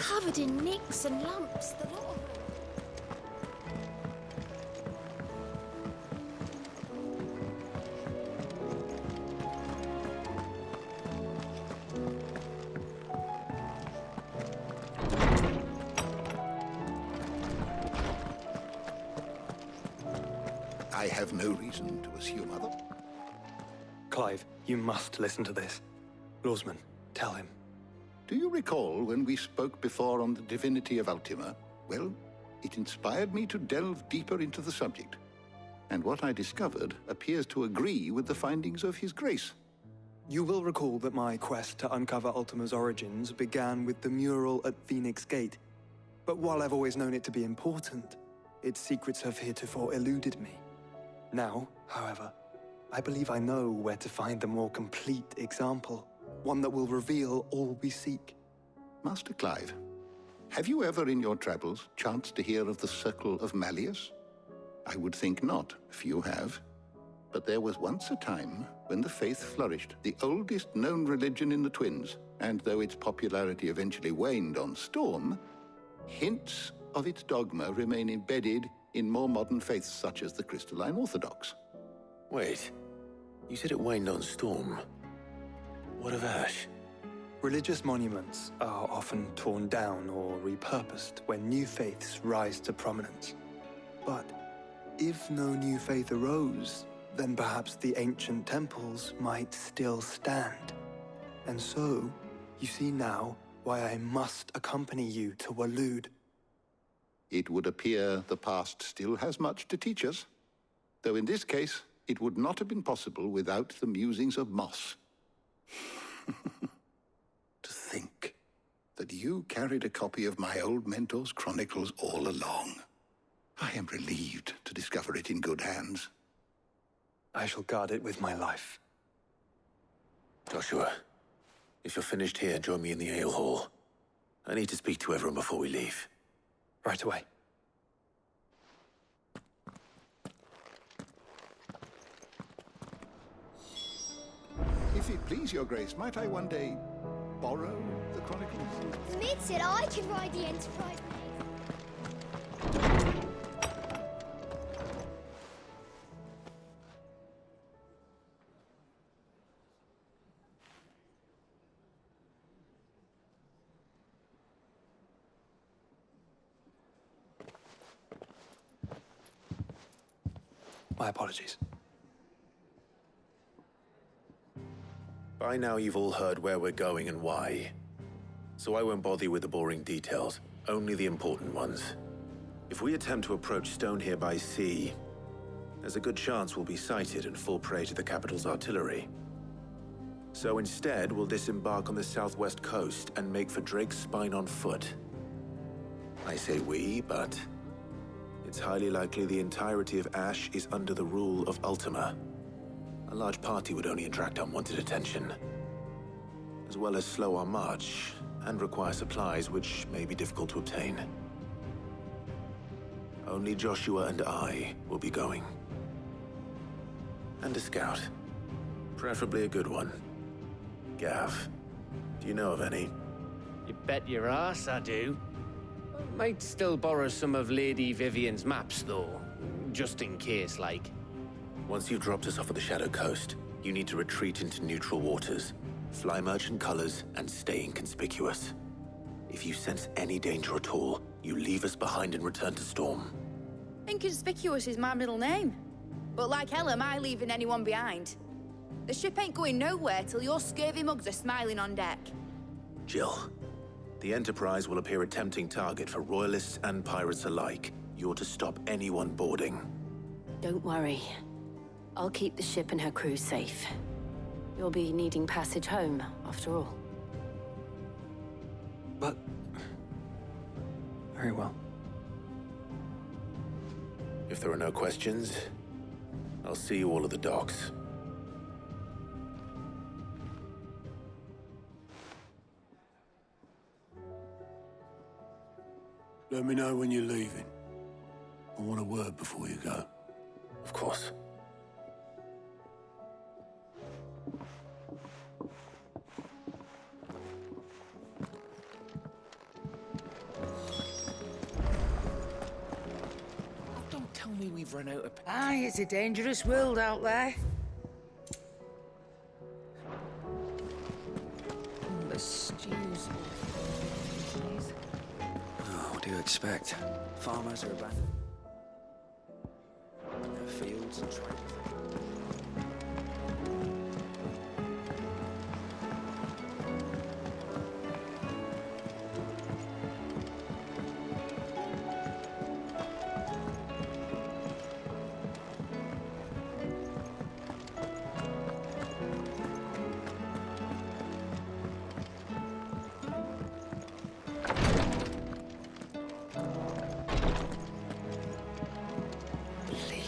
covered in nicks and lumps, the lot of them. I have no reason to assume other. Clive, you must listen to this. Lawsman, tell him. Do you recall when we spoke before on the divinity of Ultima? Well, it inspired me to delve deeper into the subject. And what I discovered appears to agree with the findings of His Grace. You will recall that my quest to uncover Ultima's origins began with the mural at Phoenix Gate. But while I've always known it to be important, its secrets have heretofore eluded me. Now, however, I believe I know where to find the more complete example, one that will reveal all we seek. Master Clive, have you ever in your travels chanced to hear of the Circle of Malleus? I would think not, if you have. But there was once a time when the faith flourished, the oldest known religion in the Twins, and though its popularity eventually waned on Storm, hints of its dogma remain embedded in more modern faiths such as the Crystalline Orthodox. Wait, you said it waned on Storm. What of Ash? Religious monuments are often torn down or repurposed when new faiths rise to prominence. But if no new faith arose, then perhaps the ancient temples might still stand. And so, you see now why I must accompany you to Waloed. It would appear the past still has much to teach us, though in this case, it would not have been possible without the musings of Moss. To think that you carried a copy of my old mentor's chronicles all along. I am relieved to discover it in good hands. I shall guard it with my life. Joshua, if you're finished here, join me in the ale hall. I need to speak to everyone before we leave. Right away. If it please your grace, might I one day borrow the chronicles? Smith said I could ride the Enterprise. My apologies. By now you've all heard where we're going and why. So I won't bother you with the boring details, only the important ones. If we attempt to approach Stone here by sea, there's a good chance we'll be sighted and fall prey to the capital's artillery. So instead, we'll disembark on the southwest coast and make for Drake's Spine on foot. I say we, but it's highly likely the entirety of Ash is under the rule of Ultima. A large party would only attract unwanted attention, as well as slow our march and require supplies which may be difficult to obtain. Only Joshua and I will be going. And a scout. Preferably a good one. Gav, do you know of any? You bet your ass I do. Might still borrow some of Lady Vivian's maps, though. Just in case, like. Once you've dropped us off at the Shadow Coast, you need to retreat into neutral waters, fly merchant colors, and stay inconspicuous. If you sense any danger at all, you leave us behind and return to Storm. Inconspicuous is my middle name. But like hell am I leaving anyone behind. The ship ain't going nowhere till your scurvy mugs are smiling on deck. Jill, the Enterprise will appear a tempting target for royalists and pirates alike. You're to stop anyone boarding. Don't worry. I'll keep the ship and her crew safe. You'll be needing passage home, after all. But... very well. If there are no questions, I'll see you all at the docks. Let me know when you're leaving. I want a word before you go. Of course. I've run out of... Aye, it's a dangerous world out there. The stews. Oh, what do you expect? Farmers are abandoned their fields and trying to...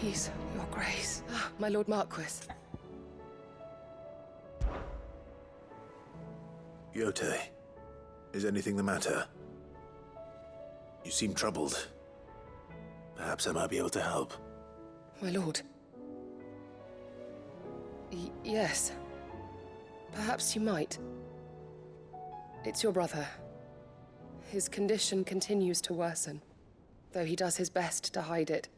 Please, Your Grace. Ah, my Lord Marquis. Jote, is anything the matter? You seem troubled. Perhaps I might be able to help. My lord. Yes. Perhaps you might. It's your brother. His condition continues to worsen, though he does his best to hide it.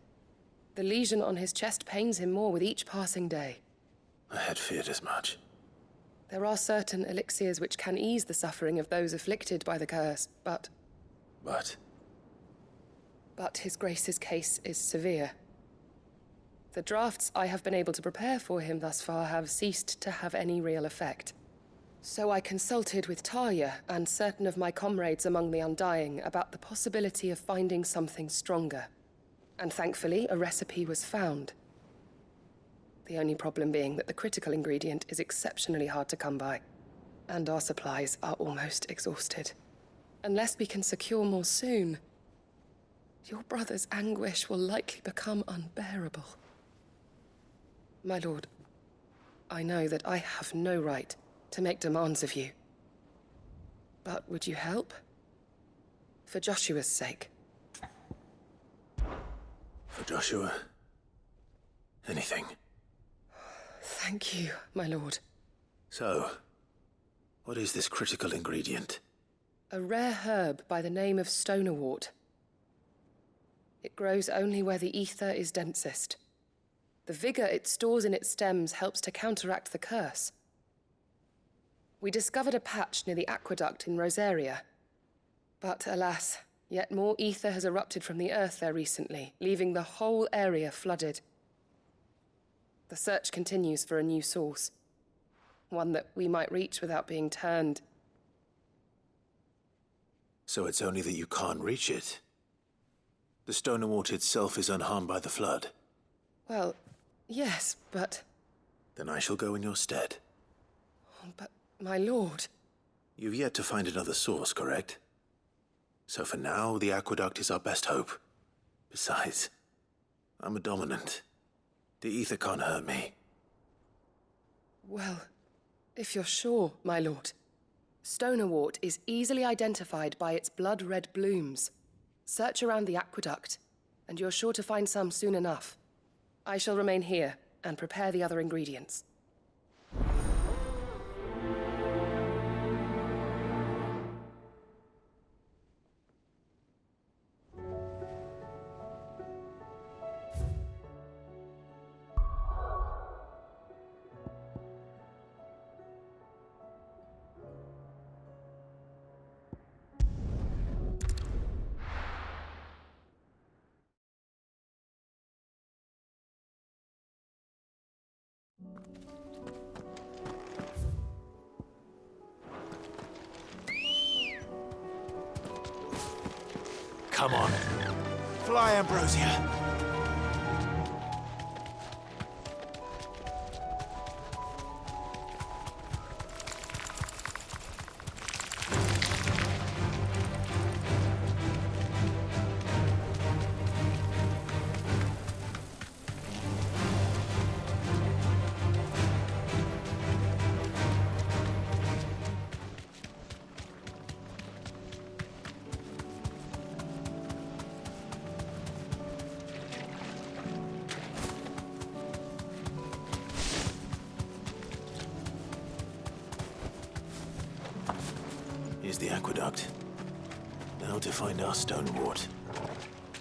The lesion on his chest pains him more with each passing day. I had feared as much. There are certain elixirs which can ease the suffering of those afflicted by the curse, but... But His Grace's case is severe. The drafts I have been able to prepare for him thus far have ceased to have any real effect. So I consulted with Talia and certain of my comrades among the Undying about the possibility of finding something stronger. And thankfully, a recipe was found. The only problem being that the critical ingredient is exceptionally hard to come by, and our supplies are almost exhausted. Unless we can secure more soon, your brother's anguish will likely become unbearable. My lord, I know that I have no right to make demands of you. But would you help? For Joshua's sake. For Joshua? Anything. Thank you, my lord. So, what is this critical ingredient? A rare herb by the name of stonerwort. It grows only where the ether is densest. The vigor it stores in its stems helps to counteract the curse. We discovered a patch near the aqueduct in Rosaria. But alas, yet more ether has erupted from the earth there recently, leaving the whole area flooded. The search continues for a new source. One that we might reach without being turned. So it's only that you can't reach it? The stonerwort itself is unharmed by the flood? Well, yes, but... Then I shall go in your stead. But, my lord... You've yet to find another source, correct? So for now, the aqueduct is our best hope. Besides, I'm a dominant. The ether can't hurt me. Well, if you're sure, my lord. Stonerwort is easily identified by its blood-red blooms. Search around the aqueduct, and you're sure to find some soon enough. I shall remain here and prepare the other ingredients. Come on. Fly, Ambrosia. Here's the aqueduct. Now to find our stonerwort.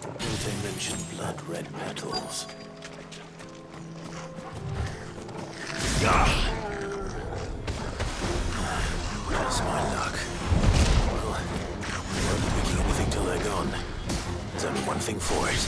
Jote mentioned blood-red petals. That's my luck. Well, I won't be picking anything till they're gone. There's only one thing for it.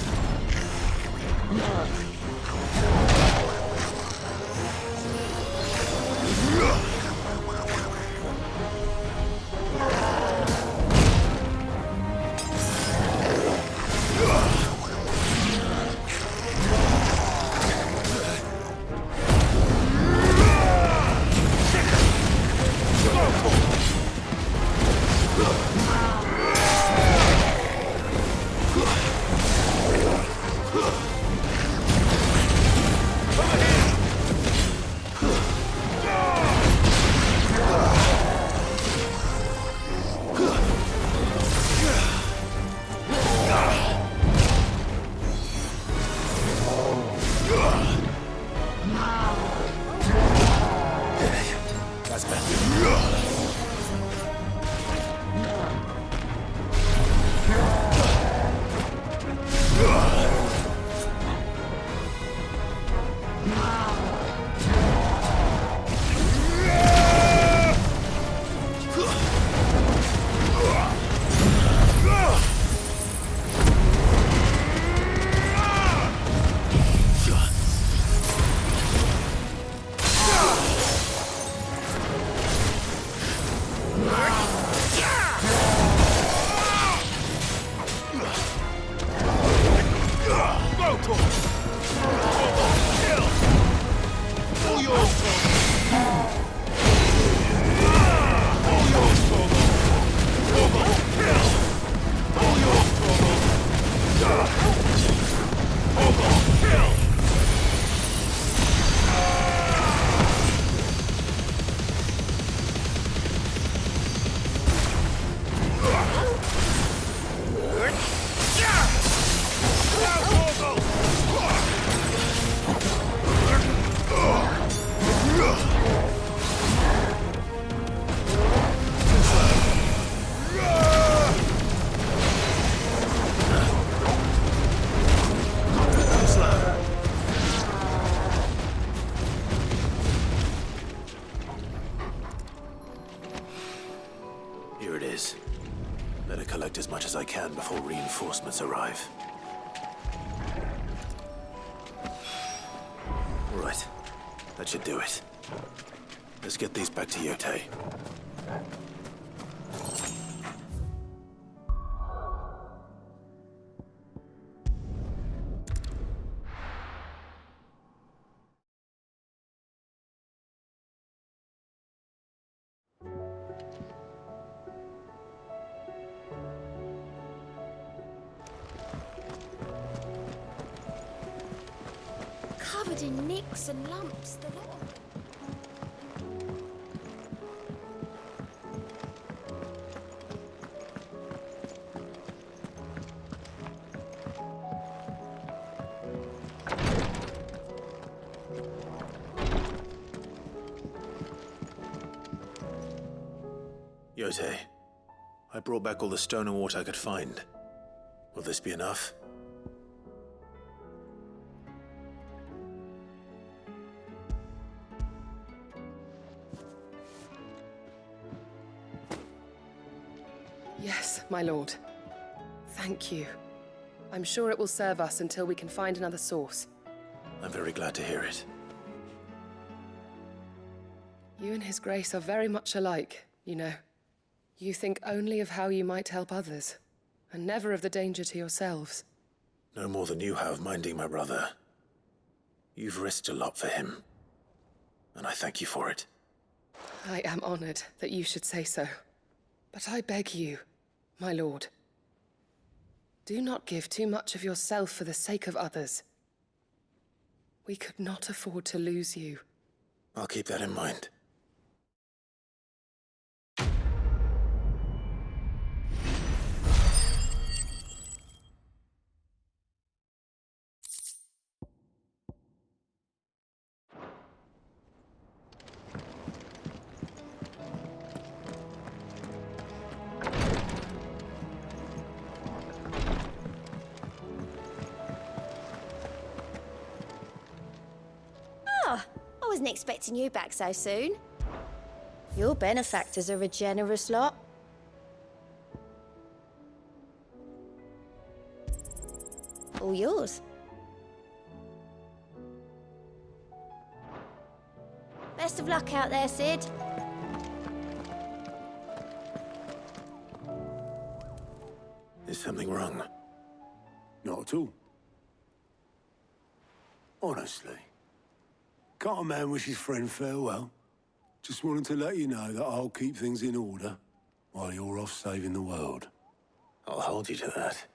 Here it is. Better collect as much as I can before reinforcements arrive. Right. That should do it. Let's get these back to Jote. Covered in nicks and lumps, the lot of it. Jote, I brought back all the stone and water I could find. Will this be enough? Yes, my lord. Thank you. I'm sure it will serve us until we can find another source. I'm very glad to hear it. You and His Grace are very much alike, you know. You think only of how you might help others, and never of the danger to yourselves. No more than you have minding my brother. You've risked a lot for him, and I thank you for it. I am honored that you should say so. But I beg you, my lord, do not give too much of yourself for the sake of others. We could not afford to lose you. I'll keep that in mind. wasn't expecting you back so soon. Your benefactors are a generous lot. All yours. Best of luck out there, Sid. Is something wrong? Not at all. Honestly. Can't a man wish his friend farewell? Just wanted to let you know that I'll keep things in order while you're off saving the world. I'll hold you to that.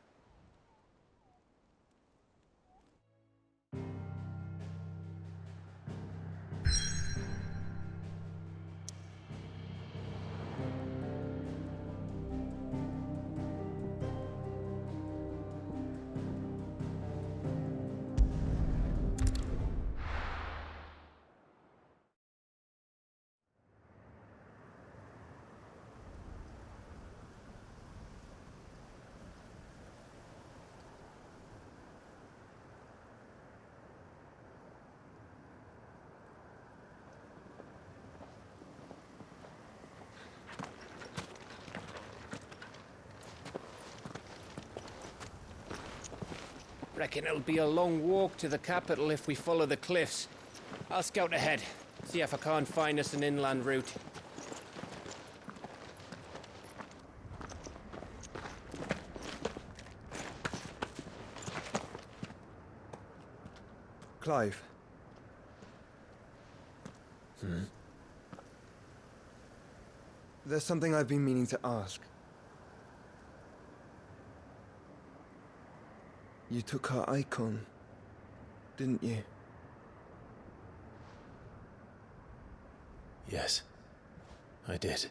Reckon it'll be a long walk to the capital if we follow the cliffs. I'll scout ahead, see if I can't find us an inland route. Clive. There's something I've been meaning to ask. You took her icon, didn't you? Yes, I did.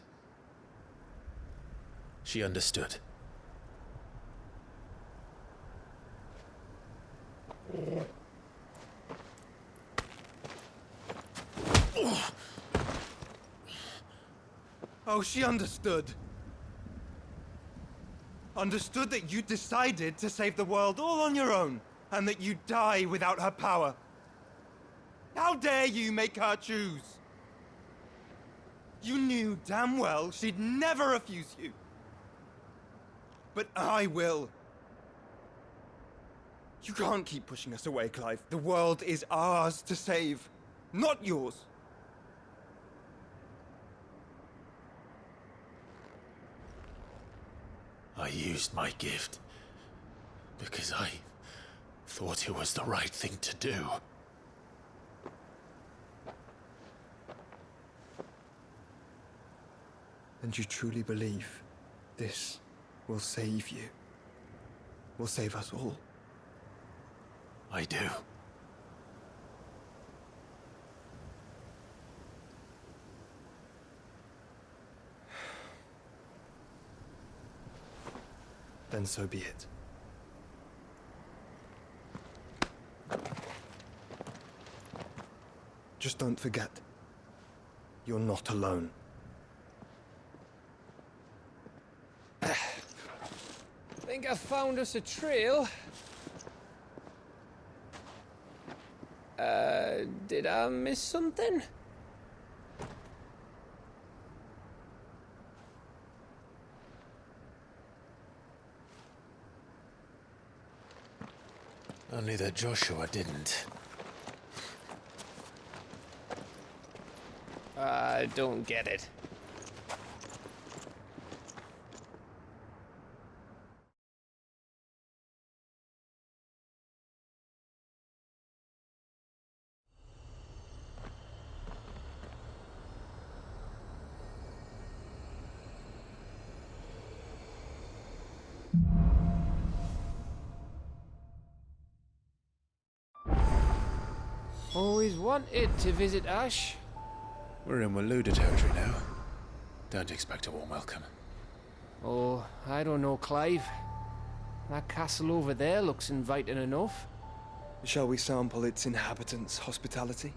She understood. Oh, she understood. Understood that you decided to save the world all on your own, and that you'd die without her power. How dare you make her choose? You knew damn well she'd never refuse you. But I will. You can't keep pushing us away, Clive. The world is ours to save, not yours. I used my gift because I thought it was the right thing to do. And you truly believe this will save you? Will save us all? I do. Then so be it. Just don't forget, you're not alone. Think I found us a trail. Did I miss something? Only that Joshua didn't. I don't get it. Always wanted to visit Ash. We're in Waluda territory now. Don't expect a warm welcome. Oh, I don't know, Clive. That castle over there looks inviting enough. Shall we sample its inhabitants' hospitality?